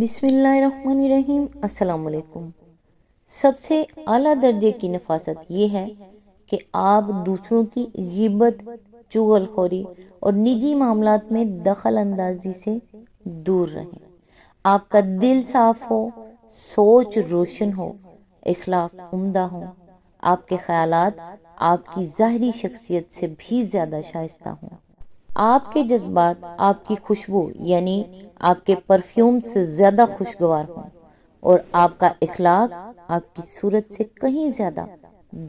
بسم اللہ الرحمن الرحیم۔ السلام علیکم۔ سب سے اعلیٰ درجے کی نفاست یہ ہے کہ آپ دوسروں کی غیبت، چغل خوری اور نجی معاملات میں دخل اندازی سے دور رہیں۔ آپ کا دل صاف ہو، سوچ روشن ہو، اخلاق عمدہ ہوں، آپ کے خیالات آپ کی ظاہری شخصیت سے بھی زیادہ شائستہ ہوں، آپ کے جذبات آپ کی خوشبو یعنی آپ کے پرفیوم سے زیادہ خوشگوار ہوں، اور آپ کا اخلاق آپ کی صورت سے کہیں زیادہ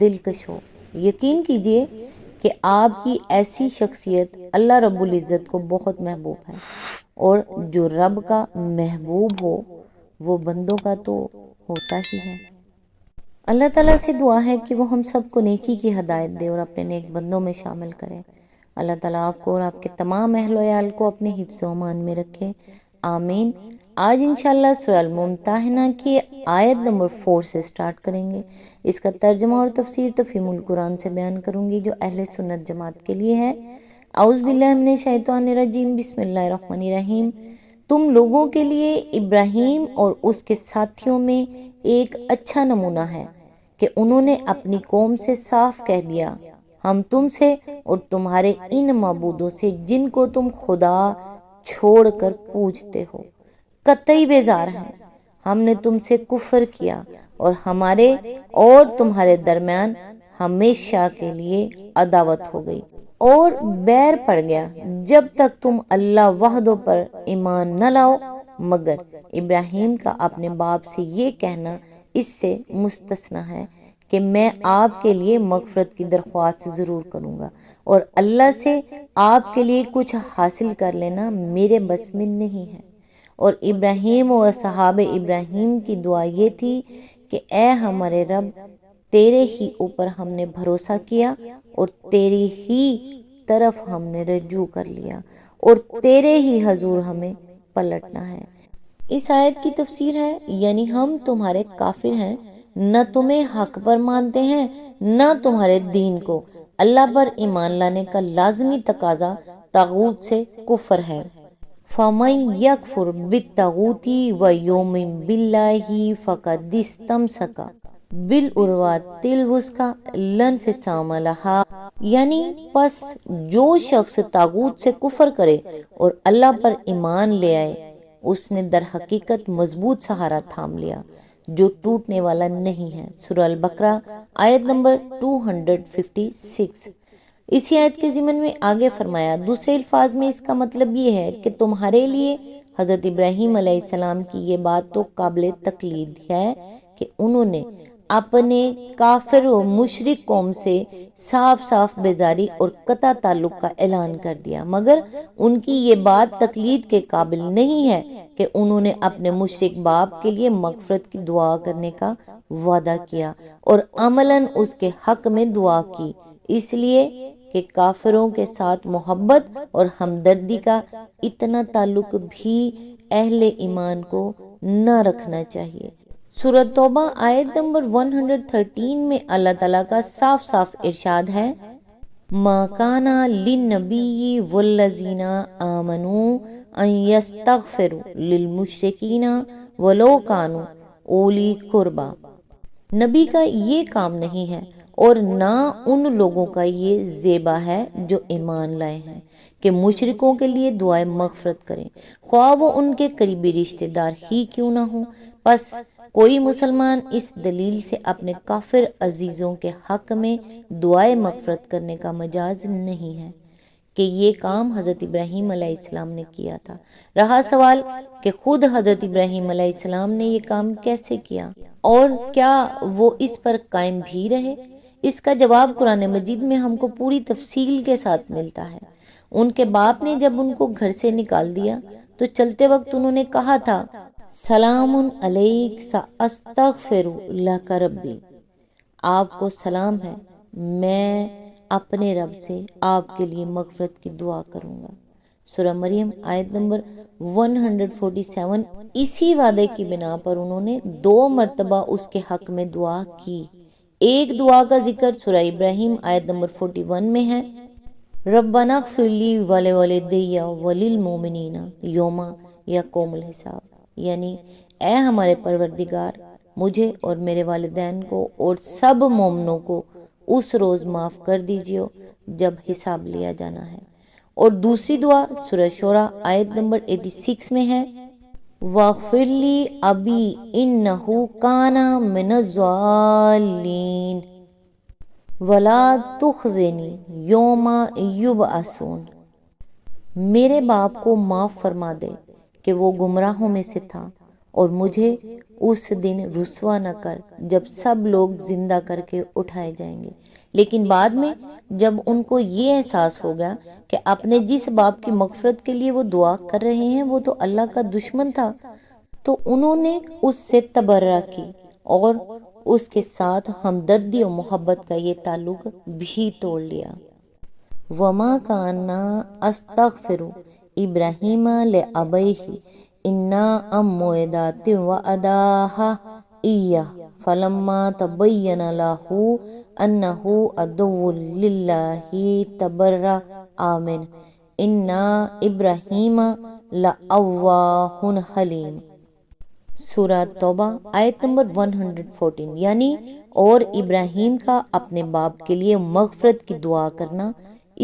دلکش ہو۔ یقین کیجئے کہ آپ کی ایسی شخصیت اللہ رب العزت کو بہت محبوب ہے، اور جو رب کا محبوب ہو وہ بندوں کا تو ہوتا ہی ہے۔ اللہ تعالیٰ سے دعا ہے کہ وہ ہم سب کو نیکی کی ہدایت دے اور اپنے نیک بندوں میں شامل کرے۔ اللہ تعالیٰ آپ کو اور آپ کے تمام اہل و عیال کو اپنے حفظ و امان میں رکھے، آمین۔ آج انشاءاللہ سورہ الممتحنہ کی آیت نمبر 4 سے سٹارٹ کریں گے۔ اس کا ترجمہ اور تفسیر تفہیم القرآن سے بیان کروں گی جو اہل سنت جماعت کے لیے ہے۔ اعوذ باللہ من الشیطان الرجیم، بسم اللہ الرحمن الرحیم۔ تم لوگوں کے لیے ابراہیم اور اس کے ساتھیوں میں ایک اچھا نمونہ ہے کہ انہوں نے اپنی قوم سے صاف کہہ دیا، ہم تم سے اور تمہارے ان معبودوں سے جن کو تم خدا چھوڑ کر پوجتے ہو قطعی بیزار ہیں۔ ہم نے تم سے کفر کیا اور ہمارے اور تمہارے درمیان ہمیشہ کے لیے عداوت ہو گئی اور بیر پڑ گیا جب تک تم اللہ وحدہ پر ایمان نہ لاؤ، مگر ابراہیم کا اپنے باپ سے یہ کہنا اس سے مستثنی ہے کہ میں آپ کے لیے مغفرت کی درخواست ضرور کروں گا، اور اللہ سے آپ کے لیے کچھ حاصل کر لینا میرے بس میں نہیں ہے۔ اور ابراہیم و اصحاب ابراہیم کی دعا یہ تھی کہ اے ہمارے رب، تیرے ہی اوپر ہم نے بھروسہ کیا اور تیری ہی طرف ہم نے رجوع کر لیا، اور تیرے ہی حضور ہمیں پلٹنا ہے۔ اس آیت کی تفسیر ہے یعنی ہم تمہارے کافر ہیں، نہ تمہیں حق پر مانتے ہیں نہ تمہارے دین کو۔ اللہ پر ایمان لانے کا لازمی تقاضا طاغوت سے کفر ہے۔ فَمَن يَكْفُرْ بِالطَّاغُوتِ وَيُؤْمِن بِاللَّهِ فَقَدِ اسْتَمْسَكَ بِالْعُرْوَةِ الْوُثْقَىٰ لَا انفصام لَهَا، یعنی پس جو شخص طاغوت سے کفر کرے اور اللہ پر ایمان لے آئے، اس نے در حقیقت مضبوط سہارا تھام لیا جو ٹوٹنے والا نہیں ہے۔ سورہ البقرہ آیت نمبر 256۔ اسی آیت کے ضمن میں آگے فرمایا، دوسرے الفاظ میں اس کا مطلب یہ ہے کہ تمہارے لیے حضرت ابراہیم علیہ السلام کی یہ بات تو قابل تقلید ہے کہ انہوں نے اپنے کافر و مشرک قوم سے صاف صاف بیزاری اور قطع تعلق کا اعلان کر دیا، مگر ان کی یہ بات تقلید کے قابل نہیں ہے کہ انہوں نے اپنے مشرک باپ کے لیے مغفرت کی دعا کرنے کا وعدہ کیا اور عملاً اس کے حق میں دعا کی، اس لیے کہ کافروں کے ساتھ محبت اور ہمدردی کا اتنا تعلق بھی اہل ایمان کو نہ رکھنا چاہیے۔ سورۃ توبہ آیت نمبر 113 میں اللہ تعالیٰ کا صاف صاف ارشاد ہے، مَا كَانَ لِلنَّبِيِّ وَالَّذِينَ آمَنُوا أَن يَسْتَغْفِرُوا لِلْمُشْرِكِينَ وَلَوْ كَانُوا أُولِي قُرْبَىٰ۔ نبی کا یہ کام نہیں ہے اور نہ ان لوگوں کا یہ زیبا ہے جو ایمان لائے ہیں کہ مشرکوں کے لیے دعائے مغفرت کریں، خواہ وہ ان کے قریبی رشتہ دار ہی کیوں نہ ہوں۔ پس کوئی مسلمان اس دلیل سے اپنے کافر عزیزوں کے حق میں دعائے مغفرت کرنے کا مجاز نہیں ہے کہ یہ کام حضرت ابراہیم علیہ السلام نے کیا تھا۔ رہا سوال کہ خود حضرت ابراہیم علیہ السلام نے یہ کام کیسے کیا اور کیا وہ اس پر قائم بھی رہے، اس کا جواب قرآن مجید میں ہم کو پوری تفصیل کے ساتھ ملتا ہے۔ ان کے باپ نے جب ان کو گھر سے نکال دیا تو چلتے وقت انہوں نے کہا تھا، سلام علیک سأستغفر لک ربی، آپ کو سلام ہے، میں اپنے رب سے آپ کے لیے مغفرت کی دعا کروں گا۔ سورہ مریم آیت نمبر 147۔ اسی وعدے کی بنا پر انہوں نے 2 مرتبہ اس کے حق میں دعا کی۔ ایک دعا کا ذکر سورہ ابراہیم آیت نمبر 41 میں ہے، ربنا اغفر لی ولوالدی وللمؤمنین یوم یقوم الحساب۔ یعنی اے ہمارے پروردگار، مجھے اور میرے والدین کو اور سب مومنوں کو اس روز معاف کر دیجیے جب حساب لیا جانا ہے۔ اور دوسری دعا سورہ شورى آیت نمبر 86 میں ہے، وَاغْفِرْ لِي أَبِي إِنَّهُ كَانَ مِنَ الضَّالِّينَ وَلَا تُخْزِنِي يَوْمَ يُبْعَثُونَ۔ میرے باپ کو معاف فرما دے کہ وہ گمراہوں میں سے تھا، اور مجھے اس دن رسوا نہ کر جب سب لوگ زندہ کر کے اٹھائے جائیں گے۔ لیکن بعد میں جب ان کو یہ احساس ہو گیا کہ اپنے جس باپ کی مغفرت کے لیے وہ دعا کر رہے ہیں وہ تو اللہ کا دشمن تھا، تو انہوں نے اس سے تبرہ کی اور اس کے ساتھ ہمدردی و محبت کا یہ تعلق بھی توڑ لیا۔ وَمَا كَانَ أَسْتَغْفِرُ إِبْرَاهِيمَ لِأَبِيهِ إِلَّا عَن مَّوْعِدَةٍ وَعَدَهَا إِيَّاهُ فَلَمَّا تَبَيَّنَ لَهُ أَنَّهُ عَدُوٌّ لِلَّهِ تَبَرَّأَ مِنْهُ إِنَّ إِبْرَاهِيمَ لَأَوَّاهٌ حَلِيمٌ۔ سورہ توبہ آیت نمبر 114، یعنی اور ابراہیم کا اپنے باپ کے لیے مغفرت کی دعا کرنا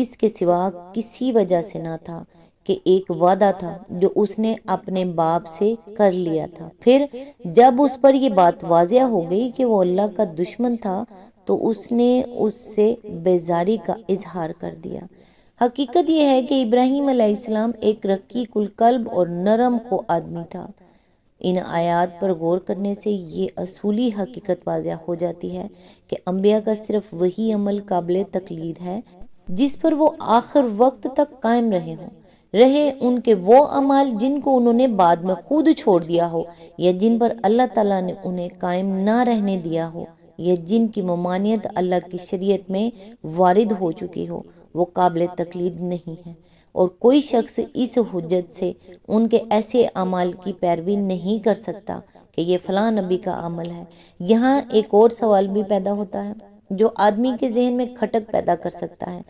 اس کے سوا کسی وجہ سے نہ تھا کہ ایک وعدہ تھا جو اس نے اپنے باپ سے کر لیا تھا۔ پھر جب اس پر یہ بات واضح ہو گئی کہ وہ اللہ کا دشمن تھا تو اس نے اس سے بیزاری کا اظہار کر دیا۔ حقیقت یہ ہے کہ ابراہیم علیہ السلام ایک رقیق القلب اور نرم خو آدمی تھا۔ ان آیات پر غور کرنے سے یہ اصولی حقیقت واضح ہو جاتی ہے کہ انبیاء کا صرف وہی عمل قابل تقلید ہے جس پر وہ آخر وقت تک قائم رہے ان کے وہ اعمال جن کو انہوں نے بعد میں خود چھوڑ دیا ہو، یا جن پر اللہ تعالیٰ نے انہیں قائم نہ رہنے دیا ہو، یا جن کی ممانعت اللہ کی شریعت میں وارد ہو چکی ہو، وہ قابل تقلید نہیں ہے۔ اور کوئی شخص اس حجت سے ان کے ایسے اعمال کی پیروی نہیں کر سکتا کہ یہ فلاں نبی کا عمل ہے۔ یہاں ایک اور سوال بھی پیدا ہوتا ہے جو آدمی کے ذہن میں کھٹک پیدا کر سکتا ہے۔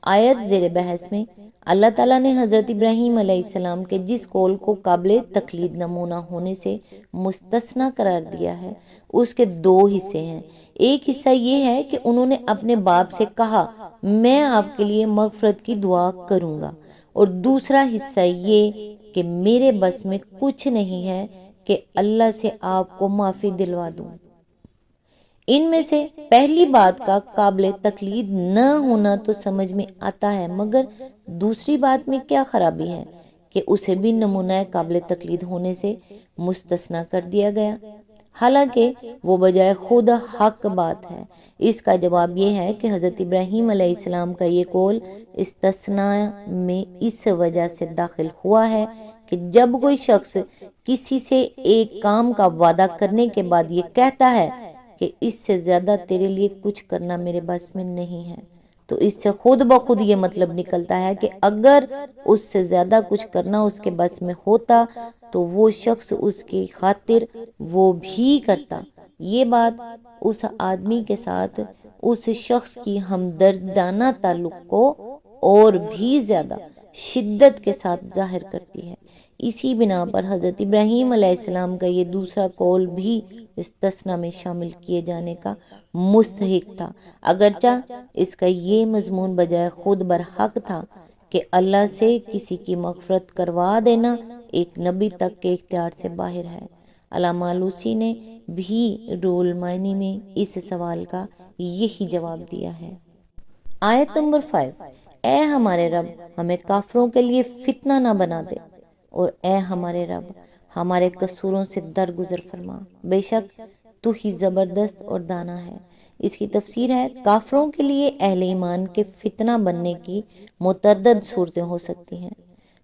آیت زیر بحث میں اللہ تعالیٰ نے حضرت ابراہیم علیہ السلام کے جس قول کو قابل تقلید نمونہ ہونے سے مستثنی قرار دیا ہے اس کے دو حصے ہیں۔ ایک حصہ یہ ہے کہ انہوں نے اپنے باپ سے کہا میں آپ کے لیے مغفرت کی دعا کروں گا، اور دوسرا حصہ یہ کہ میرے بس میں کچھ نہیں ہے کہ اللہ سے آپ کو معافی دلوا دوں۔ ان میں سے پہلی بات کا قابل تقلید نہ ہونا تو سمجھ میں آتا ہے، مگر دوسری بات میں کیا خرابی ہے کہ اسے بھی نمونہ قابل تقلید ہونے سے مستثنی کر دیا گیا، حالانکہ وہ بجائے خود حق بات ہے۔ اس کا جواب یہ ہے کہ حضرت ابراہیم علیہ السلام کا یہ قول استثناء میں اس وجہ سے داخل ہوا ہے کہ جب کوئی شخص کسی سے ایک کام کا وعدہ کرنے کے بعد یہ کہتا ہے کہ اس سے زیادہ تیرے لیے کچھ کرنا میرے بس میں نہیں ہے، تو اس سے خود بخود یہ مطلب نکلتا ہے کہ اگر اس سے زیادہ کچھ کرنا اس کے بس میں ہوتا تو وہ شخص اس کی خاطر وہ بھی کرتا۔ یہ بات اس آدمی کے ساتھ اس شخص کی ہمدردانہ تعلق کو اور بھی زیادہ شدت کے ساتھ ظاہر کرتی ہے۔ اسی بنا پر حضرت ابراہیم علیہ السلام کا یہ دوسرا قول بھی استثناء میں شامل کیے جانے کا مستحق تھا، اگرچہ اس کا یہ مضمون بجائے خود برحق تھا کہ اللہ سے کسی کی مغفرت کروا دینا ایک نبی تک کے اختیار سے باہر ہے۔ علامہ آلوسی نے بھی روح المعانی میں اس سوال کا یہی جواب دیا ہے۔ آیت نمبر 5، اے ہمارے رب ہمیں کافروں کے لیے فتنہ نہ بنا دے، اور اے ہمارے رب ہمارے قصوروں سے درگزر فرما، بے شک تو ہی زبردست اور دانا ہے۔ اس کی تفسیر ہے، کافروں کے لیے اہل ایمان کے فتنہ بننے کی متعدد صورتیں ہو سکتی ہیں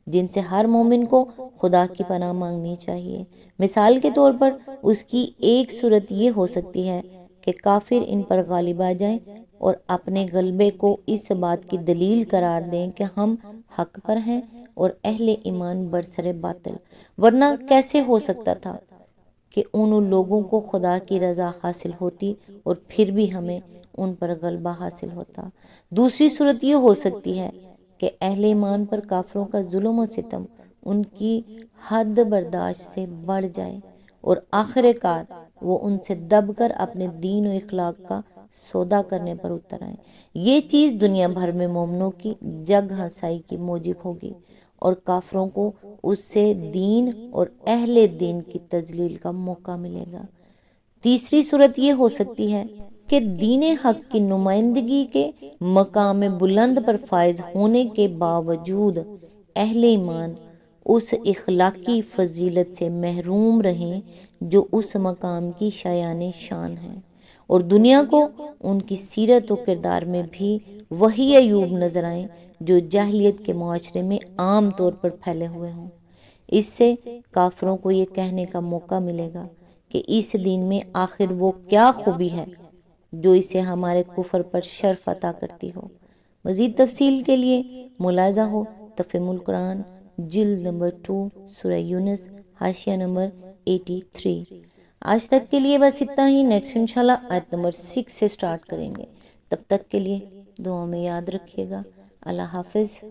جن سے ہر مومن کو خدا کی پناہ مانگنی چاہیے۔ مثال کے طور پر اس کی ایک صورت یہ ہو سکتی ہے کہ کافر ان پر غالب آ جائیں اور اپنے غلبے کو اس بات کی دلیل قرار دیں کہ ہم حق پر ہیں اور اہل ایمان برسر باطل، ورنہ کیسے ہو سکتا تھا کہ ان لوگوں کو خدا کی رضا حاصل ہوتی اور پھر بھی ہمیں ان پر غلبہ حاصل ہوتا۔ دوسری صورت یہ ہو سکتی ہے کہ اہل ایمان پر کافروں کا ظلم و ستم ان کی حد برداشت سے بڑھ جائے اور آخر کار وہ ان سے دب کر اپنے دین و اخلاق کا سودا کرنے پر اتر آئیں۔ یہ چیز دنیا بھر میں مومنوں کی جگ ہنسائی کی موجب ہوگی اور کافروں کو اس سے دین اور اہل دین کی تذلیل کا موقع ملے گا۔ تیسری صورت یہ ہو سکتی ہے کہ دین حق کی نمائندگی کے مقام بلند پر فائز ہونے کے باوجود اہل ایمان اس اخلاقی فضیلت سے محروم رہیں جو اس مقام کی شایان شان ہے، اور دنیا کو ان کی سیرت و کردار میں بھی وہی عیوب نظر آئیں جو جاہلیت کے معاشرے میں عام طور پر پھیلے ہوئے ہوں۔ اس سے کافروں کو یہ کہنے کا موقع ملے گا کہ اس دین میں آخر وہ کیا خوبی ہے جو اسے ہمارے کفر پر شرف عطا کرتی ہو۔ مزید تفصیل کے لیے ملاحظہ ہو تفہیم القرآن جلد نمبر 2 سورہ یونس حاشیہ نمبر 83۔ آج تک کے لیے بس اتنا ہی، نیکسٹ انشاءاللہ آیت نمبر 6 سے سٹارٹ کریں گے۔ تب تک کے لیے دعا میں یاد رکھیے گا۔ اللہ حافظ۔